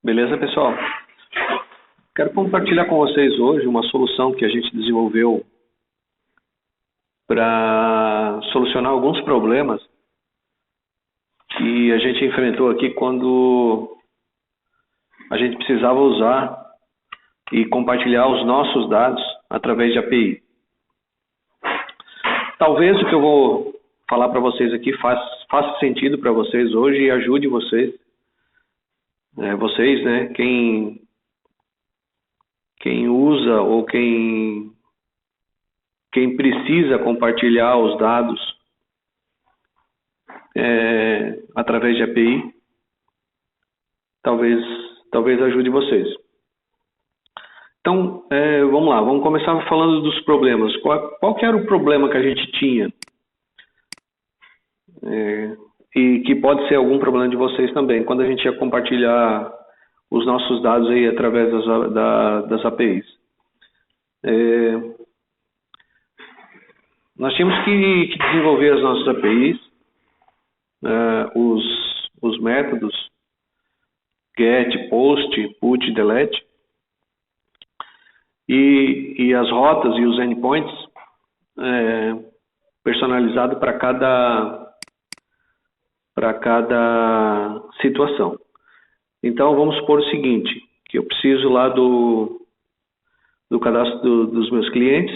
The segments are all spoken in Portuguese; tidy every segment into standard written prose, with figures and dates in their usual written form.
Beleza, pessoal? Quero compartilhar com vocês hoje uma solução que a gente desenvolveu para solucionar alguns problemas que a gente enfrentou aqui quando a gente precisava usar e compartilhar os nossos dados através de API. Talvez o que eu vou falar para vocês aqui faça sentido para vocês hoje e ajude vocês. Vocês, né? Quem usa ou quem precisa compartilhar os dados através de API, talvez ajude vocês. Então, vamos lá, vamos começar falando dos problemas. Qual que era o problema que a gente tinha? E que pode ser algum problema de vocês também, quando a gente ia compartilhar os nossos dados aí através das APIs. Nós tínhamos que desenvolver as nossas APIs, os métodos get, post, put, delete, e as rotas e os endpoints personalizados para cada situação. Então, vamos supor o seguinte, que eu preciso lá do cadastro dos meus clientes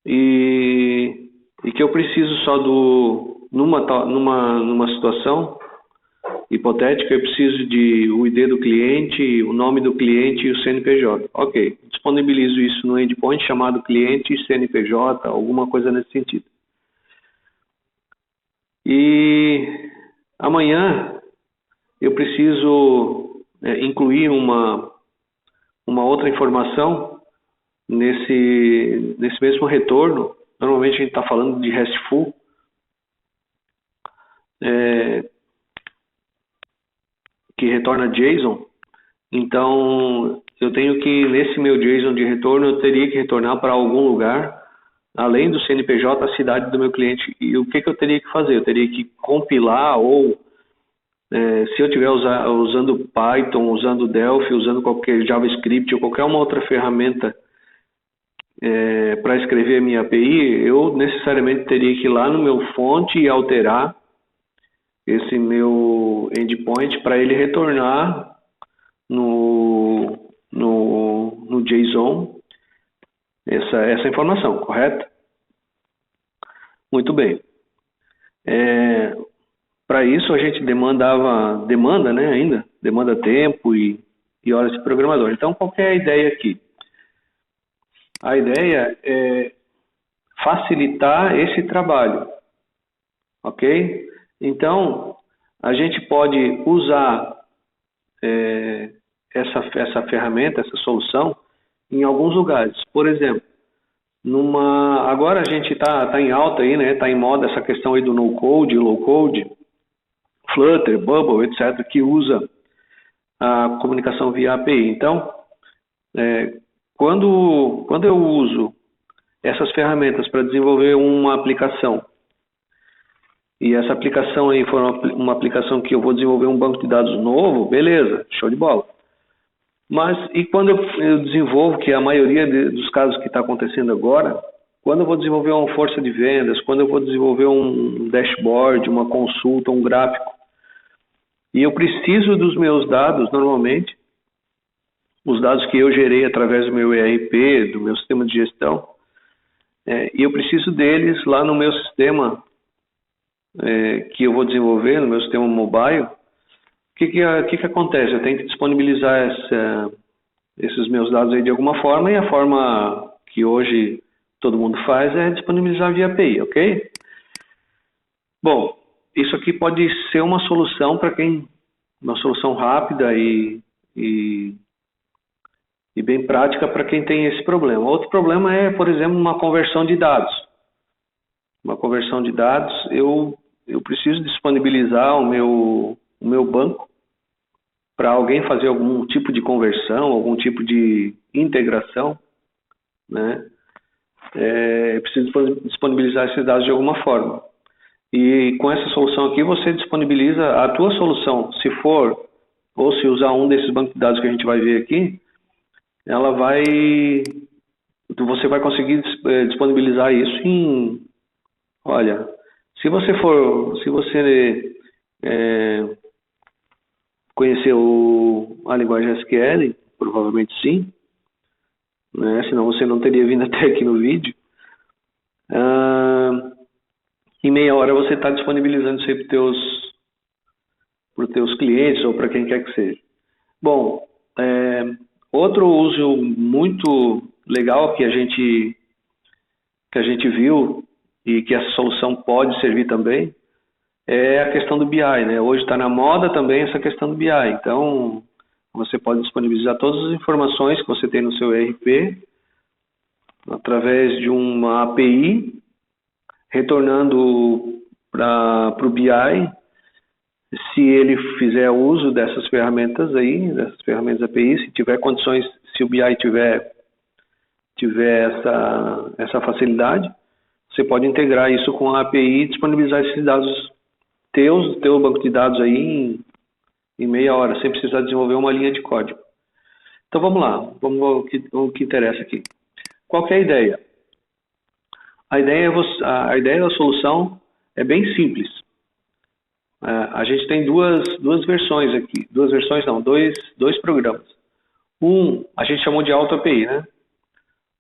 e que eu preciso só numa situação hipotética, eu preciso de o ID do cliente, o nome do cliente e o CNPJ. Ok, disponibilizo isso no endpoint chamado cliente CNPJ, alguma coisa nesse sentido. E amanhã eu preciso incluir uma outra informação nesse mesmo retorno. Normalmente a gente está falando de RESTful. Que retorna JSON. Então, eu tenho que, nesse meu JSON de retorno, eu teria que retornar para algum lugar, além do CNPJ, a cidade do meu cliente. E o que eu teria que fazer? Eu teria que compilar ou, se eu estiver usando Python, usando Delphi, usando qualquer JavaScript ou qualquer uma outra ferramenta para escrever a minha API, eu necessariamente teria que ir lá no meu fonte e alterar esse meu endpoint para ele retornar no JSON essa informação, correto? Muito bem. Para isso a gente demanda, né, ainda, demanda tempo e horas de programador. Então, qual que é a ideia aqui? A ideia é facilitar esse trabalho, ok? Então, a gente pode usar essa ferramenta, essa solução, em alguns lugares. Por exemplo, agora a gente está em alta aí, né? Está em moda essa questão aí do no-code, low-code, Flutter, Bubble, etc., que usa a comunicação via API. Então, quando eu uso essas ferramentas para desenvolver uma aplicação, e essa aplicação aí for uma aplicação que eu vou desenvolver um banco de dados novo, beleza, show de bola. Mas, e quando eu desenvolvo, que é a maioria dos casos que está acontecendo agora, quando eu vou desenvolver uma força de vendas, quando eu vou desenvolver um dashboard, uma consulta, um gráfico, e eu preciso dos meus dados, normalmente, os dados que eu gerei através do meu ERP, do meu sistema de gestão, e eu preciso deles lá no meu sistema que eu vou desenvolver, no meu sistema mobile. O que acontece? Eu tenho que disponibilizar esses meus dados aí de alguma forma, e a forma que hoje todo mundo faz é disponibilizar via API, ok? Bom, isso aqui pode ser uma solução uma solução rápida e bem prática para quem tem esse problema. Outro problema é, por exemplo, uma conversão de dados. Uma conversão de dados, eu preciso disponibilizar o meu banco para alguém fazer algum tipo de conversão, algum tipo de integração, né? Eu preciso disponibilizar esses dados de alguma forma. E com essa solução aqui, você disponibiliza a tua solução. Se for ou se usar um desses bancos de dados que a gente vai ver aqui, você vai conseguir disponibilizar isso em, olha, se você conhecer a linguagem SQL, provavelmente sim, né? Senão você não teria vindo até aqui no vídeo. Em meia hora você está disponibilizando isso aí para os teus clientes ou para quem quer que seja. Bom, outro uso muito legal que a gente viu e que essa solução pode servir também é a questão do BI, né? Hoje está na moda também essa questão do BI. Então, você pode disponibilizar todas as informações que você tem no seu ERP através de uma API, retornando para o BI, se ele fizer uso dessas ferramentas aí, dessas ferramentas API, se tiver condições, se o BI tiver essa facilidade, você pode integrar isso com a API e disponibilizar esses dados teu banco de dados aí em meia hora, sem precisar desenvolver uma linha de código. Então vamos lá, vamos ao que interessa aqui. Qual que é a ideia? A ideia da solução é bem simples. A gente tem duas versões aqui, dois programas. A gente chamou de Auto API, né?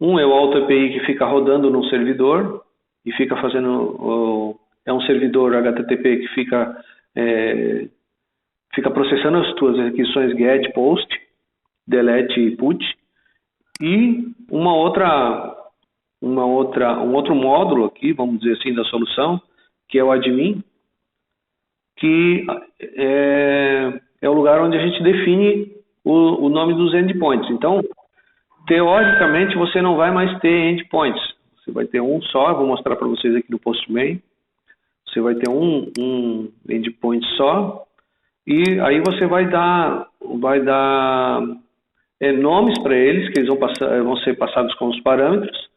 É o Auto API que fica rodando num servidor e fica fazendo, é um servidor HTTP que fica processando as tuas requisições GET, POST, DELETE e PUT. E um outro módulo aqui, vamos dizer assim, da solução, que é o admin, que é o lugar onde a gente define o nome dos endpoints. Então, teoricamente, você não vai mais ter endpoints. Você vai ter um só, vou mostrar para vocês aqui no Postman. Você vai ter um endpoint só, e aí você vai dar nomes para eles, que eles vão ser passados com os parâmetros,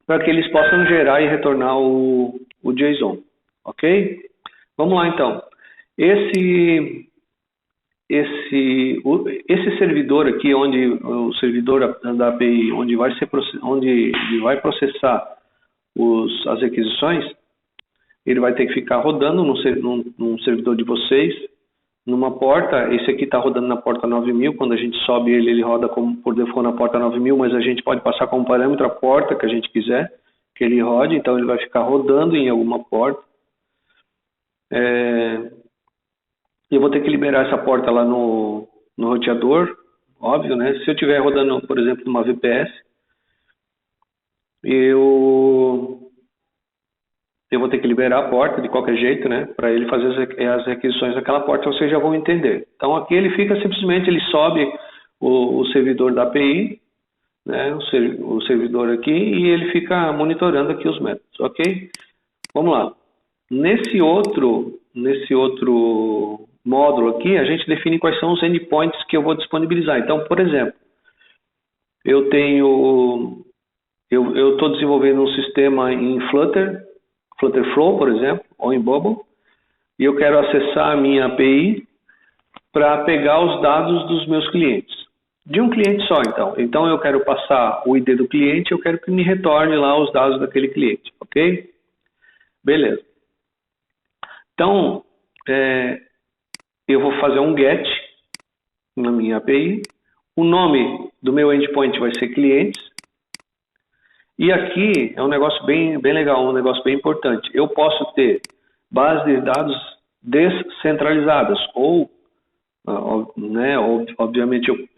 para que eles possam gerar e retornar o JSON, ok? Vamos lá então. Esse servidor aqui, o servidor da API, onde ele vai processar as requisições, ele vai ter que ficar rodando num servidor de vocês, numa porta. Esse aqui está rodando na porta 9000, quando a gente sobe ele roda por default na porta 9000, mas a gente pode passar como parâmetro a porta que a gente quiser que ele rode, então ele vai ficar rodando em alguma porta. Eu vou ter que liberar essa porta lá no roteador, óbvio, né? Se eu estiver rodando, por exemplo, numa VPS, eu vou ter que liberar a porta de qualquer jeito, né? Para ele fazer as requisições daquela porta, vocês já vão entender. Então aqui ele fica simplesmente, ele sobe o servidor da API, né? O servidor aqui, e ele fica monitorando aqui os métodos, ok? Vamos lá. Nesse outro módulo aqui, a gente define quais são os endpoints que eu vou disponibilizar. Então, por exemplo, eu estou desenvolvendo um sistema em Flutterflow, por exemplo, ou em Bubble, e eu quero acessar a minha API para pegar os dados dos meus clientes. De um cliente só, então. Então, eu quero passar o ID do cliente, eu quero que me retorne lá os dados daquele cliente, ok? Beleza. Então, eu vou fazer um GET na minha API. O nome do meu endpoint vai ser clientes. E aqui é um negócio bem legal, um negócio bem importante. Eu posso ter bases de dados descentralizadas, ou, né, obviamente, eu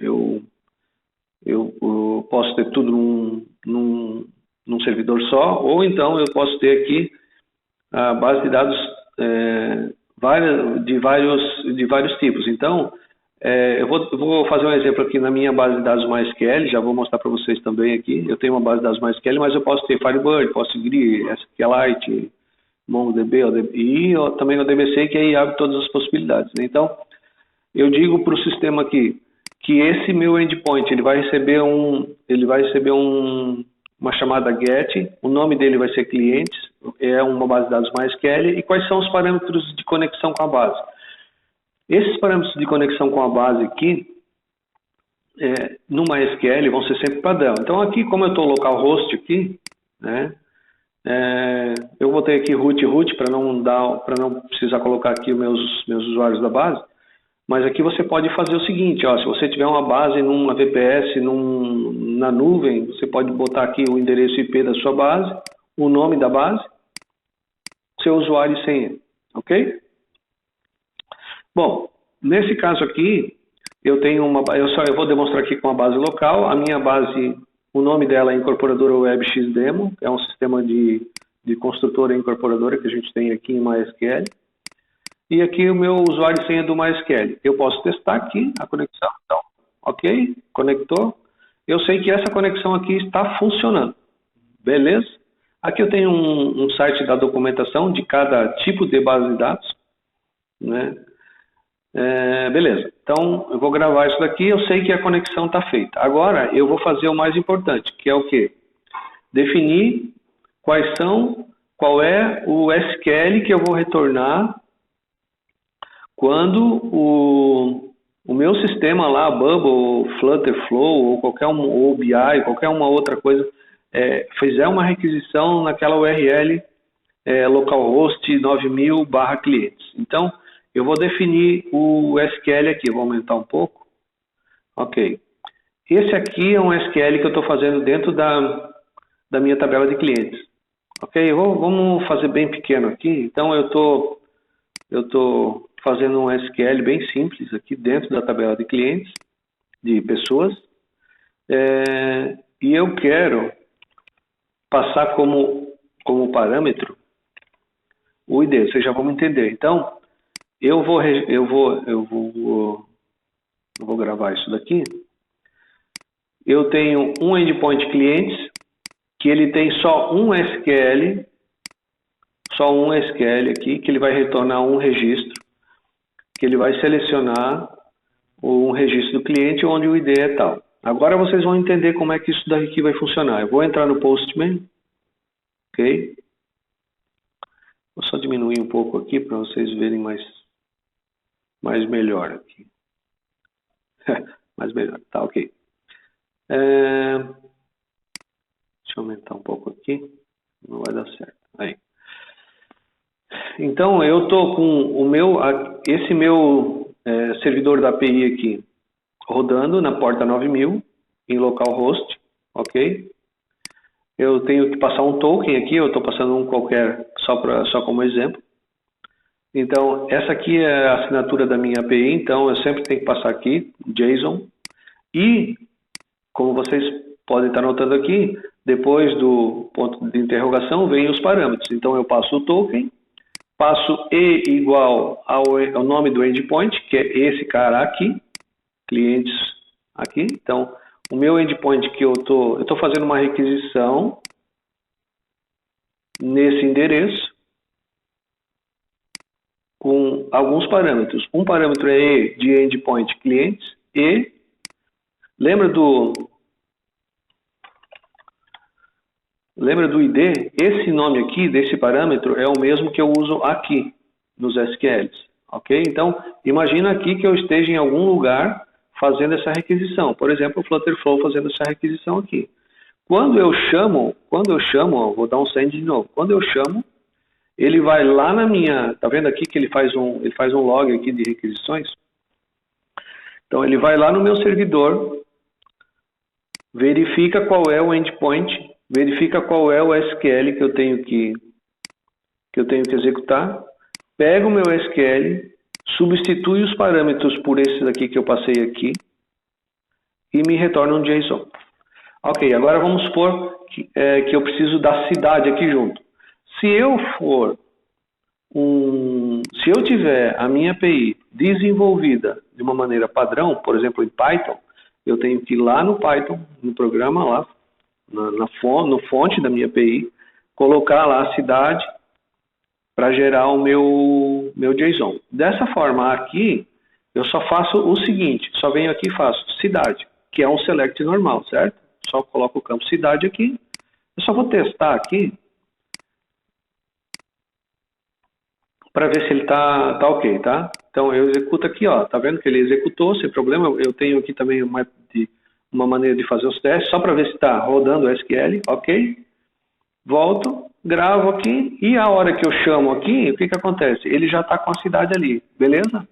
posso ter tudo num servidor só, ou então eu posso ter aqui a base de dados de vários tipos. Então, eu vou fazer um exemplo aqui na minha base de dados MySQL, já vou mostrar para vocês também aqui. Eu tenho uma base de dados MySQL, mas eu posso ter Firebird, PostgreSQL, SQLite, MongoDB, e também o DBC, que aí abre todas as possibilidades, né? Então, eu digo para o sistema aqui que esse meu endpoint ele vai receber uma chamada GET, o nome dele vai ser clientes, é uma base de dados MySQL, e quais são os parâmetros de conexão com a base. Esses parâmetros de conexão com a base aqui, no MySQL, vão ser sempre padrão. Então, aqui, como eu estou localhost aqui, né, eu botei aqui root para não precisar colocar aqui os meus usuários da base. Mas aqui você pode fazer o seguinte, ó, se você tiver uma base numa VPS, na nuvem, você pode botar aqui o endereço IP da sua base, o nome da base, seu usuário e senha, ok? Bom, nesse caso aqui, eu vou demonstrar aqui com a base local. A minha base, o nome dela é Incorporadora Web XDemo, é um sistema de construtora e incorporadora que a gente tem aqui em MySQL. E aqui o meu usuário e senha do MySQL. Eu posso testar aqui a conexão. Então, ok, conectou. Eu sei que essa conexão aqui está funcionando. Beleza? Aqui eu tenho um site da documentação de cada tipo de base de dados. Né? Beleza. Então, eu vou gravar isso daqui. Eu sei que a conexão está feita. Agora, eu vou fazer o mais importante, que é o quê? Definir qual é o SQL que eu vou retornar quando o meu sistema lá, Bubble, Flutterflow, ou ou BI, qualquer uma outra coisa, fizer uma requisição naquela URL localhost 9000/clientes. Então, eu vou definir o SQL aqui, vou aumentar um pouco. Ok. Esse aqui é um SQL que eu estou fazendo dentro da minha tabela de clientes. Ok? Vamos fazer bem pequeno aqui. Então, eu estou fazendo um SQL bem simples aqui dentro da tabela de clientes, de pessoas, e eu quero passar como parâmetro o ID. Vocês já vão entender. Então, eu vou gravar isso daqui. Eu tenho um endpoint clientes que ele tem só um SQL aqui, que ele vai retornar um registro, que ele vai selecionar um registro do cliente onde o ID é tal. Agora vocês vão entender como é que isso daqui vai funcionar. Eu vou entrar no Postman, ok? Vou só diminuir um pouco aqui para vocês verem mais melhor aqui. Mais melhor, tá ok. Deixa eu aumentar um pouco aqui, não vai dar certo. Aí. Então, eu estou com esse meu servidor da API aqui rodando na porta 9000 em localhost, ok? Eu tenho que passar um token aqui, eu estou passando um qualquer só como exemplo. Então, essa aqui é a assinatura da minha API, então eu sempre tenho que passar aqui, JSON. E, como vocês podem estar notando aqui, depois do ponto de interrogação, vem os parâmetros. Então, eu passo o token, passo E igual ao nome do endpoint, que é esse cara aqui, clientes aqui. Então, o meu endpoint que eu estou fazendo uma requisição nesse endereço com alguns parâmetros. Um parâmetro é E de endpoint clientes e lembra do ID? Esse nome aqui desse parâmetro é o mesmo que eu uso aqui nos SQLs, ok? Então, imagina aqui que eu esteja em algum lugar fazendo essa requisição. Por exemplo, o Flutterflow fazendo essa requisição aqui. Quando eu chamo, ó, vou dar um send de novo. Quando eu chamo, ele vai lá na minha, tá vendo aqui que ele faz um log aqui de requisições? Então, ele vai lá no meu servidor, verifica qual é o endpoint, verifica qual é o SQL que eu tenho que executar, pega o meu SQL, substitui os parâmetros por esses aqui que eu passei aqui e me retorna um JSON. Ok, agora vamos supor que eu preciso da cidade aqui junto. Se eu tiver a minha API desenvolvida de uma maneira padrão, por exemplo, em Python, eu tenho que ir lá no Python, no programa lá, no fonte da minha API, colocar lá a cidade para gerar o meu JSON. Dessa forma aqui, eu só faço o seguinte, só venho aqui e faço cidade, que é um select normal, certo? Só coloco o campo cidade aqui. Eu só vou testar aqui para ver se ele tá ok, tá? Então eu executo aqui, ó, tá vendo que ele executou sem problema. Eu tenho aqui também uma maneira de fazer os testes, só para ver se está rodando o SQL, ok? Volto, gravo aqui e a hora que eu chamo aqui, o que acontece? Ele já está com a cidade ali, beleza?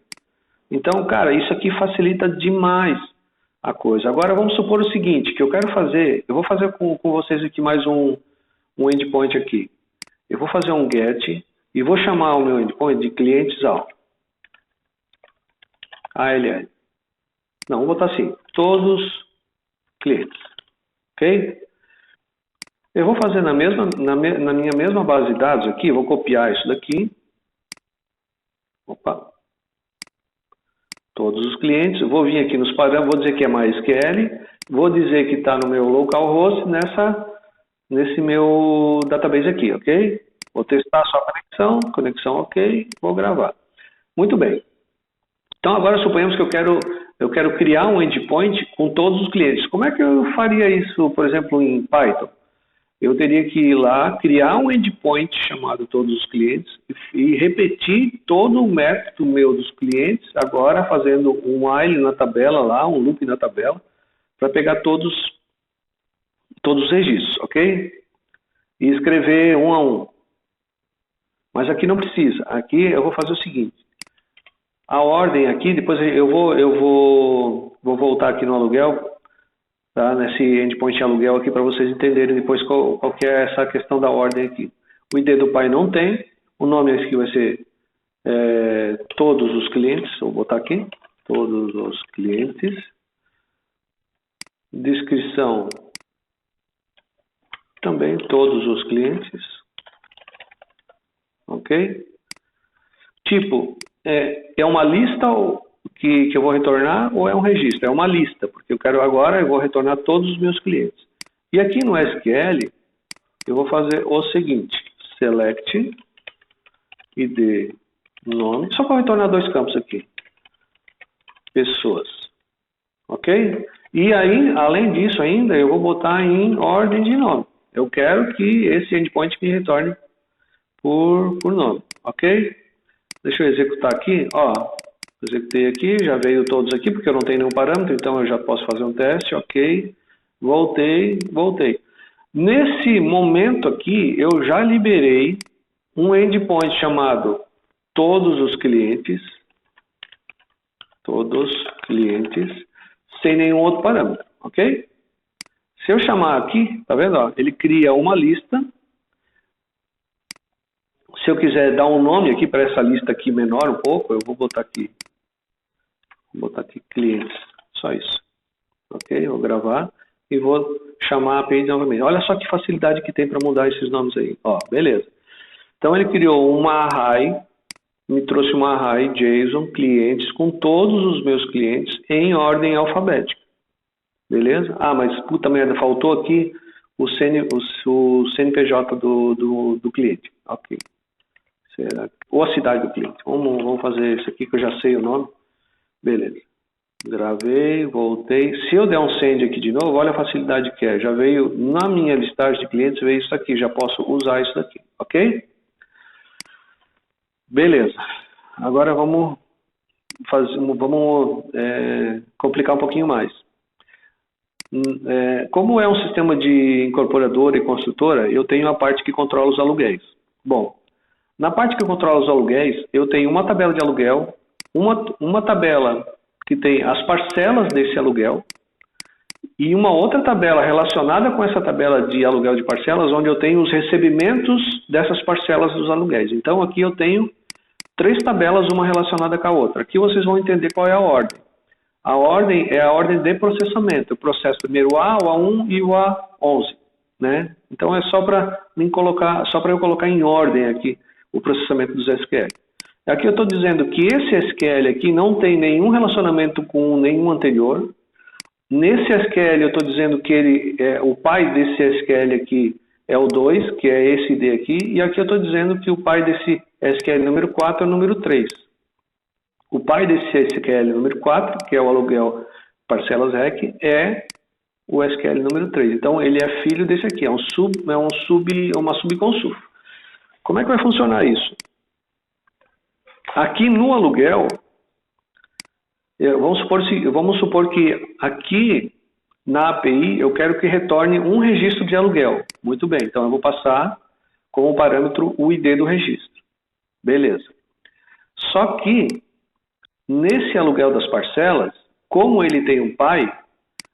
Então, cara, isso aqui facilita demais a coisa. Agora vamos supor o seguinte, que eu quero fazer, eu vou fazer com vocês aqui mais um endpoint aqui. Eu vou fazer um get e vou chamar o meu endpoint de clientes ALL. Não, vou botar assim, todos clientes, ok? Eu vou fazer na minha mesma base de dados aqui, vou copiar isso daqui. Opa. Todos os clientes, eu vou vir aqui nos parâmetros, vou dizer que é MySQL, vou dizer que está no meu localhost nesse meu database aqui, ok? Vou testar só a conexão ok, vou gravar. Muito bem. Então agora suponhamos que eu quero criar um endpoint com todos os clientes. Como é que eu faria isso, por exemplo, em Python? Eu teria que ir lá, criar um endpoint chamado todos os clientes e repetir todo o método meu dos clientes, agora fazendo um while na tabela lá, um loop na tabela, para pegar todos os registros, ok? E escrever um a um. Mas aqui não precisa. Aqui eu vou fazer o seguinte. A ordem aqui, depois eu vou voltar aqui no aluguel, tá? Nesse endpoint aluguel aqui para vocês entenderem depois qual que é essa questão da ordem aqui. O ID do pai não tem, o nome aqui vai ser todos os clientes, vou botar aqui, todos os clientes. Descrição, também todos os clientes, ok? Tipo, é uma lista que eu vou retornar ou é um registro? É uma lista, porque eu vou retornar todos os meus clientes. E aqui no SQL, eu vou fazer o seguinte, select id nome, só para retornar dois campos aqui, pessoas, ok? E aí, além disso ainda, eu vou botar em ordem de nome. Eu quero que esse endpoint me retorne por nome, ok? Deixa eu executar aqui, ó, executei aqui, já veio todos aqui, porque eu não tenho nenhum parâmetro, então eu já posso fazer um teste, ok, voltei. Nesse momento aqui, eu já liberei um endpoint chamado todos os clientes, sem nenhum outro parâmetro, ok? Se eu chamar aqui, tá vendo, ó, ele cria uma lista. Se eu quiser dar um nome aqui para essa lista aqui menor um pouco, eu vou botar aqui clientes, só isso. Ok? Vou gravar e vou chamar a API novamente. Olha só que facilidade que tem para mudar esses nomes aí. Ó, beleza. Então ele criou uma array, me trouxe uma array JSON clientes com todos os meus clientes em ordem alfabética. Beleza? Ah, mas puta merda, faltou aqui o CNPJ do cliente. Ok. Ou a cidade do cliente. Vamos fazer isso aqui que eu já sei o nome. Beleza. Gravei, voltei. Se eu der um send aqui de novo, olha a facilidade que é. Já veio na minha listagem de clientes, veio isso aqui. Já posso usar isso daqui. Ok? Beleza. Agora vamos complicar um pouquinho mais. Como é um sistema de incorporadora e construtora, eu tenho a parte que controla os aluguéis. Bom, na parte que controla os aluguéis, eu tenho uma tabela de aluguel, uma tabela que tem as parcelas desse aluguel e uma outra tabela relacionada com essa tabela de aluguel de parcelas, onde eu tenho os recebimentos dessas parcelas dos aluguéis. Então aqui eu tenho 3 tabelas, uma relacionada com a outra. Aqui vocês vão entender qual é a ordem. A ordem é a ordem de processamento. Eu processo primeiro o A, o A1 e o A11. Né? Então é só para eu colocar em ordem aqui o processamento dos SQL. Aqui eu estou dizendo que esse SQL aqui não tem nenhum relacionamento com nenhum anterior. Nesse SQL eu estou dizendo que o pai desse SQL aqui é o 2, que é esse ID aqui. E aqui eu estou dizendo que o pai desse SQL número 4 é o número 3. O pai desse SQL número 4, que é o aluguel parcelas REC, é o SQL número 3. Então ele é filho desse aqui, é uma subconsul. Como é que vai funcionar isso? Aqui no aluguel, Vamos supor que aqui na API eu quero que retorne um registro de aluguel. Muito bem, então eu vou passar como parâmetro o ID do registro. Beleza. Só que nesse aluguel das parcelas, como ele tem um pai,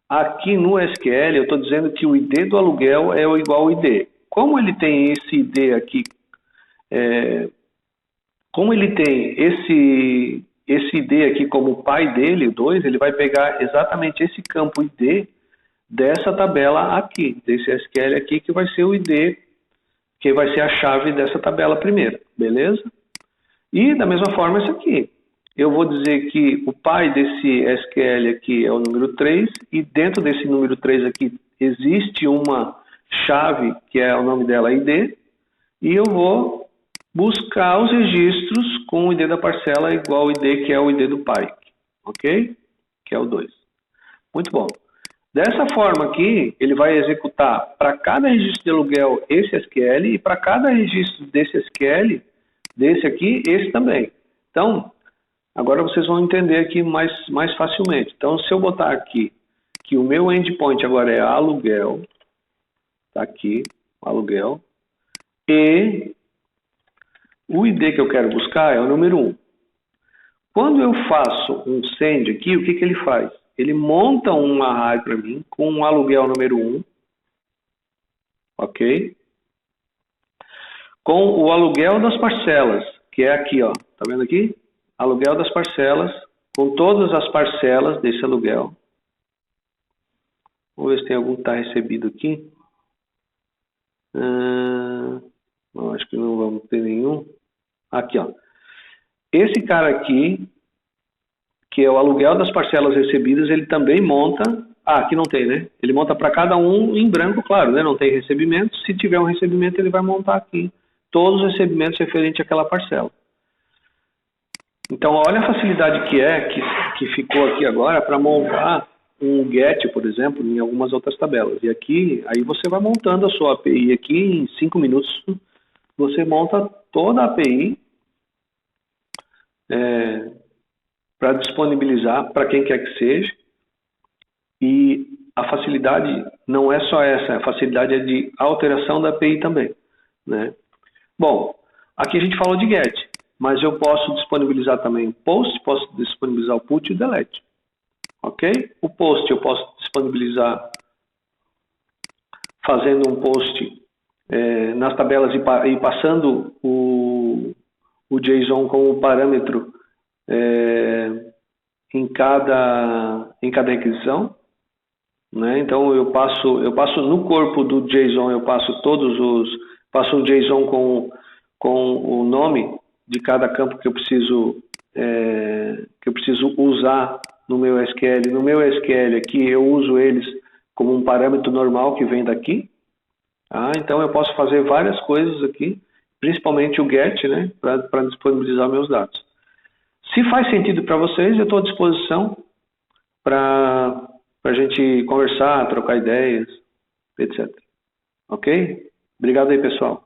aqui no SQL eu estou dizendo que o ID do aluguel é igual ao ID. Como ele tem esse ID aqui, como ele tem esse ID aqui como pai dele, o 2, ele vai pegar exatamente esse campo ID dessa tabela aqui, desse SQL aqui, que vai ser o ID, que vai ser a chave dessa tabela primeira, beleza? E da mesma forma esse aqui. Eu vou dizer que o pai desse SQL aqui é o número 3, e dentro desse número 3 aqui existe uma chave, que é o nome dela ID, e eu vou buscar os registros com o ID da parcela igual ao ID, que é o ID do pai, ok? Que é o 2. Muito bom. Dessa forma aqui, ele vai executar para cada registro de aluguel esse SQL, e para cada registro desse SQL, desse aqui, esse também. Então, agora vocês vão entender aqui mais facilmente. Então, se eu botar aqui que o meu endpoint agora é aluguel, tá aqui, aluguel, e o ID que eu quero buscar é o número 1. Quando eu faço um send aqui, o que ele faz? Ele monta um array para mim com um aluguel número 1, ok? Com o aluguel das parcelas, que é aqui, ó, tá vendo aqui? Aluguel das parcelas, com todas as parcelas desse aluguel. Vamos ver se tem algum que está recebido aqui. Não, acho que não vamos ter nenhum. Aqui, ó. Esse cara aqui, que é o aluguel das parcelas recebidas, ele também monta... Ah, aqui não tem, né? Ele monta para cada um em branco, claro, né? Não tem recebimento. Se tiver um recebimento, ele vai montar aqui todos os recebimentos referentes àquela parcela. Então, olha a facilidade que ficou aqui agora para montar um GET, por exemplo, em algumas outras tabelas. E aqui, aí você vai montando a sua API aqui, em 5 minutos, você monta toda a API para disponibilizar para quem quer que seja. E a facilidade não é só essa, a facilidade é de alteração da API também, né? Bom, aqui a gente falou de GET, mas eu posso disponibilizar também POST, posso disponibilizar o PUT e o DELETE, ok? O POST eu posso disponibilizar fazendo um POST nas tabelas e passando o JSON como parâmetro em cada requisição, né? Então eu passo no corpo do JSON, eu passo passo um JSON com o nome de cada campo que eu preciso usar no meu SQL. No meu SQL aqui eu uso eles como um parâmetro normal que vem daqui. Então eu posso fazer várias coisas aqui, principalmente o GET, né, para disponibilizar meus dados. Se faz sentido para vocês, eu estou à disposição para a gente conversar, trocar ideias, etc. Ok? Obrigado aí, pessoal.